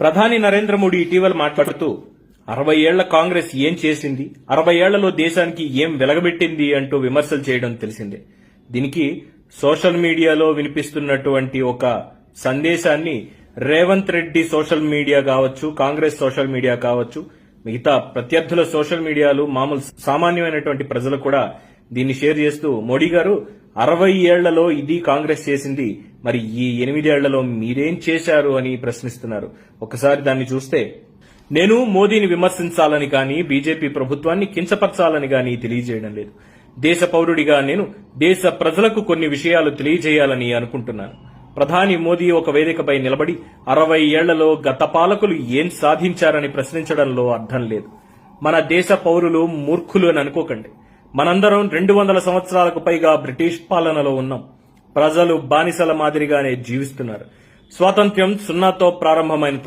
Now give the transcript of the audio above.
ప్రధాని నరేంద్ర మోడీ ఇటీవల మాట్లాడుతూ 60 ఏళ్ల కాంగ్రెస్ ఏం చేసింది, 60 ఏళ్లలో దేశానికి ఏం వెలగబెట్టింది అంటూ విమర్శలు చేయడం తెలిసిందే. దీనికి సోషల్ మీడియాలో వినిపిస్తున్నటువంటి ఒక సందేశాన్ని రేవంత్ రెడ్డి సోషల్ మీడియా కావచ్చు, కాంగ్రెస్ సోషల్ మీడియా కావచ్చు, మిగతా ప్రత్యర్థుల సోషల్ మీడియాలు, మామూలు సామాన్యమైనటువంటి ప్రజలు కూడా దీన్ని షేర్ చేస్తూ మోడీ గారు 60 ఏళ్లలో ఇది కాంగ్రెస్ చేసింది, మరి ఈ 8 ఏళ్లలో మీరేం చేశారు అని ప్రశ్నిస్తున్నారు. ఒకసారి దాన్ని చూస్తే, నేను మోదీని విమర్శించాలని గాని బీజేపీ ప్రభుత్వాన్ని కించపరచాలని గాని తెలియజేయడం లేదు. దేశ పౌరుడిగా నేను దేశ ప్రజలకు కొన్ని విషయాలు తెలియజేయాలని అనుకుంటున్నాను. ప్రధాని మోదీ ఒక వేదికపై నిలబడి 60 ఏళ్లలో గత పాలకులు ఏం సాధించారని ప్రశ్నించడంలో అర్థం లేదు. మన దేశ పౌరులు మూర్ఖులు అని అనుకోకండి. మనందరం 200 సంవత్సరాలకు పైగా బ్రిటిష్ పాలనలో ఉన్నాం. ప్రజలు బానిసల మాదిరిగానే జీవిస్తున్నారు. స్వాతంత్ర్యం 0తో ప్రారంభమైన